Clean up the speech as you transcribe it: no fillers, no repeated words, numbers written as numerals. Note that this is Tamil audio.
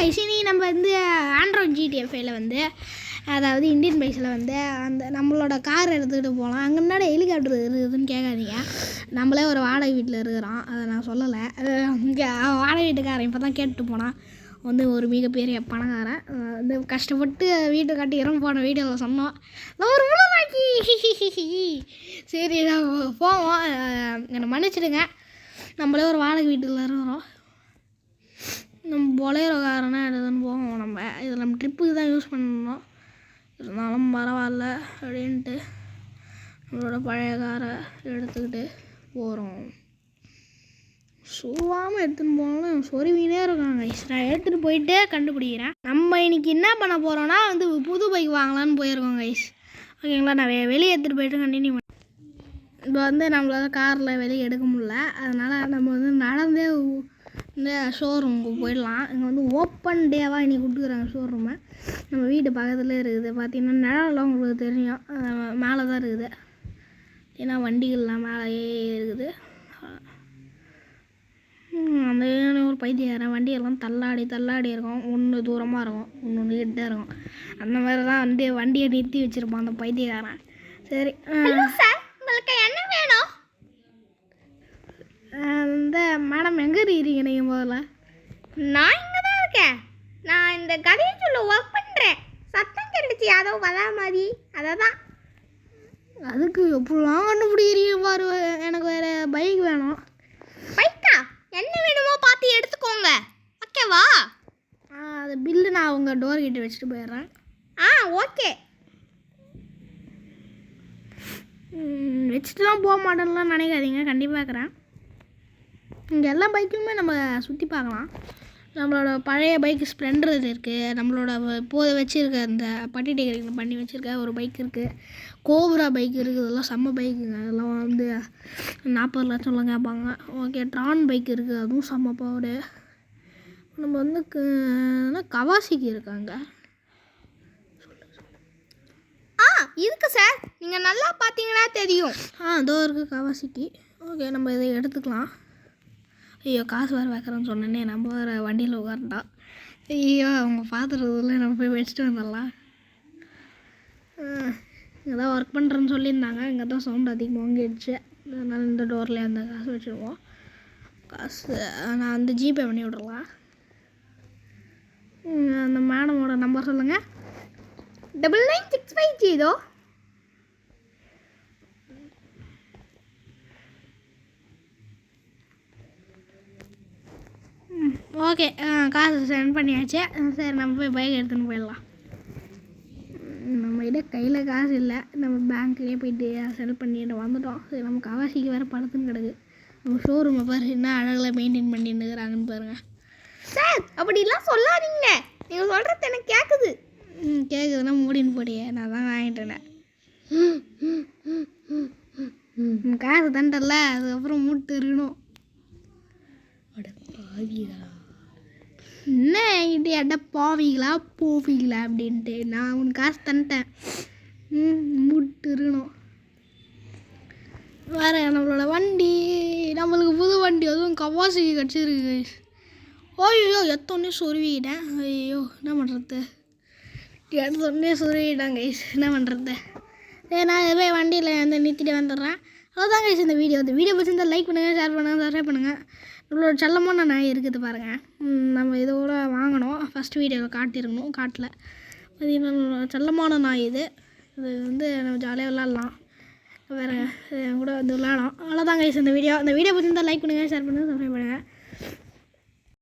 கைஸ், இனி நம்ம வந்து ஆண்ட்ராய்ட் ஜிடிஎஃப்ஐல வந்து அதாவது இந்தியன் பைக்ஸில் வந்து அந்த நம்மளோட கார் எடுத்துக்கிட்டு போகலாம். அங்கே முன்னாடி ஹெலிகாப்டர் இருக்குதுன்னு கேட்காதீங்க. நம்மளே ஒரு வாடகை வீட்டில் இருக்கிறோம், அதை நான் சொல்லலை. இங்கே வாடகை வீட்டுக்காரன் இப்போ தான் கேட்டுட்டு போனான். வந்து ஒரு மிகப்பெரிய பணக்காரன் வந்து கஷ்டப்பட்டு வீட்டை கட்டிக்கிறோம் போன வீடியோவில் சொன்னோம். ஒரு உணவாக்கி சரி போவோம். என்னை மன்னிச்சிடுங்க, நம்மளே ஒரு வாடகை வீட்டில் இருக்கிறோம். நம்ம பொலேரோ காரனா எடுத்துன்னு போவோம். இதில் நம்ம ட்ரிப்புக்கு தான் யூஸ் பண்ணணும், இருந்தாலும் பரவாயில்ல அப்படின்ட்டு நம்மளோட பழைய காரை எடுத்துக்கிட்டு போகிறோம். சொருவாமல் எடுத்துன்னு போனாலும் சொருவினே இருக்காங்க. நான் எடுத்துகிட்டு போயிட்டே கண்டுபிடிக்கிறேன். நம்ம இன்றைக்கி என்ன பண்ண போகிறோன்னா வந்து புது பைக் வாங்கலான்னு போயிருக்கோம் கைஸ். ஓகேங்களா, நான் வெளியே எடுத்துகிட்டு போயிட்டு கண்டினியூ பண்ணேன். இப்போ வந்து நம்மளால் காரில் வெளியே எடுக்க முடியல, அதனால் நம்ம வந்து நடந்தே இந்த ஷோரூமுக்கு போயிடலாம். இங்கே வந்து ஓப்பன் டேவாக இன்றைக்கி கொடுத்துக்குறாங்க ஷோரூமை. நம்ம வீட்டு பக்கத்தில் இருக்குது. பார்த்திங்கன்னா நிழலாம் உங்களுக்கு தெரியும், மேலே தான் இருக்குது. ஏன்னா வண்டிகள்லாம் மேலேயே இருக்குது. அந்த ஒரு பைத்தியக்காரன் வண்டியெல்லாம் தள்ளாடி இருக்கும். ஒன்று தூரமாக இருக்கும், ஒன்று கிட்டே இருக்கும். அந்த மாதிரி தான் வந்து வண்டியை நிறுத்தி வச்சுருப்பான் அந்த பைத்தியக்காரன். சரி சார், உங்களுக்கு என்ன வேணும்? இந்த மேடம் எங்கே இருக்கீங்க நீங்கள்? முதல்ல நான் இங்கே தான் இருக்கேன். நான் இந்த கதையை சொல்ல ஒர்க் பண்ணுறேன். சத்தம் கேட்டுச்சு அதோ வர மாதிரி, அதை தான். அதுக்கு எப்படிலாம் கண்டுபிடிக்கிறீங்க பாரு. எனக்கு வேறு பைக் வேணும். பைக்கா? என்ன வேணுமோ பார்த்து எடுத்துக்கோங்க, ஓகேவா? அது பில்லு நான் உங்கள் டோர் கிட்ட வச்சுட்டு போயிடுறேன். ஓகே. வச்சுட்டுலாம் போக மாட்டேன்லாம் நினைக்காதீங்க, கண்டிப்பாக இருக்கிறேன். இங்கே எல்லா பைக்குமே நம்ம சுற்றி பார்க்கலாம். நம்மளோட பழைய பைக் ஸ்ப்ளெண்டர் இருக்குது. நம்மளோட இப்போது வச்சுருக்க இந்த பட்டி டெக்கரேஷன் பண்ணி வச்சுருக்க ஒரு பைக் இருக்குது. கோப்ரா பைக் இருக்குது. இதெல்லாம் செம்ம பைக்குங்க. அதெல்லாம் வந்து 40 லட்சம்லாம் கேட்பாங்க. ஓகே, ட்ரான் பைக் இருக்குது, அதுவும் செம்ம பவர். நம்ம வந்து கவாசிக்கு இருக்காங்க. இருக்கு சார், நீங்கள் நல்லா பார்த்தீங்கன்னா தெரியும். இதோ இருக்குது கவாசிக்கு. ஓகே, நம்ம இதை எடுத்துக்கலாம். ஐயோ, காசு வேறு வைக்கிறேன்னு சொன்னேன்னே, நம்ம வேறு வண்டியில் உட்காந்துட்டோம். ஐயோ, அவங்க பார்த்துறதுல நம்ம போய் வச்சுட்டு வந்துடலாம். இங்கே தான் ஒர்க் பண்ணுறேன்னு சொல்லியிருந்தாங்க. இங்கே தான் சவுண்ட் அதிகமாக வாங்கிடுச்சு, அதனால் இந்த டோர்லேயே அந்த காசு வச்சுருவோம். காசு நான் வந்து ஜிபே பண்ணி விட்றலாம். அந்த மேடமோட நம்பர் சொல்லுங்கள். 9965 ஓகே, காசு சென்ட் பண்ணியாச்சு. சரி, நம்ம போய் பைக் எடுத்துன்னு போயிடலாம். நம்மகிட்ட கையில் காசு இல்லை, நம்ம பேங்க்லேயே போயிட்டு சென்ட் பண்ணிட்டு வந்துட்டோம். சரி, நம்ம கவாசிக்கு வேறு படத்துன்னு கிடக்கு. நம்ம ஷோரூமை பாரு என்ன அழகில் மெயின்டைன் பண்ணிட்டு இருக்கிறாங்கன்னு பாருங்கள். சார், அப்படிலாம் சொல்லாதீங்க, நீங்கள் சொல்கிறது எனக்கு கேட்குது. கேட்குதுன்னா மூடின்னு போடியே, நான் தான் வாங்கிட்டேன். காசு தண்டல, அதுக்கப்புறம் மூட்டு இருக்கணும். என்ன இது அட பாவீங்களா போவீங்களா அப்படின்ட்டு நான் உனக்கு காசு தந்துட்டேன். மூட்டு இருக்கணும். வேறு நம்மளோட வண்டி, நம்மளுக்கு புது வண்டி, அதுவும் கவாசிக்கு கிடச்சிருக்கு. ஐயோ, எத்தோடனே சொருவிக்கிட்டேன். ஐயோ, என்ன பண்ணுறது? எடுத்தோடனே சொருவிட்டாங்க கைஸ், என்ன பண்ணுறது? நான் போய் வண்டியில் வந்து நிறுத்திட்டு வந்துடுறேன். அவ்வளோதான் கைஸ் இந்த வீடியோ. பிடிச்சிருந்தால் லைக் பண்ணுங்கள், ஷேர் பண்ணுங்கள், சப்ஸ்கிரைப் பண்ணுங்கள். நம்மளோட செல்லமான நாய் இருக்குது பாருங்கள். நம்ம இதோட வாங்கினோம், ஃபஸ்ட் வீடியோவில் காட்டியிருக்கணும், காட்டல. அது என்னோட செல்லமான நாய் இது. இது வந்து நம்ம ஜாலியாக விளாட்லாம். வேறு என் கூட வந்து விளாடும். அவ்வளோதான் கைஸ் இந்த வீடியோ. பிடிச்சிருந்தால் லைக் பண்ணுங்கள், ஷேர் பண்ணுங்கள், சப்ஸ்கிரைப் பண்ணுங்கள்.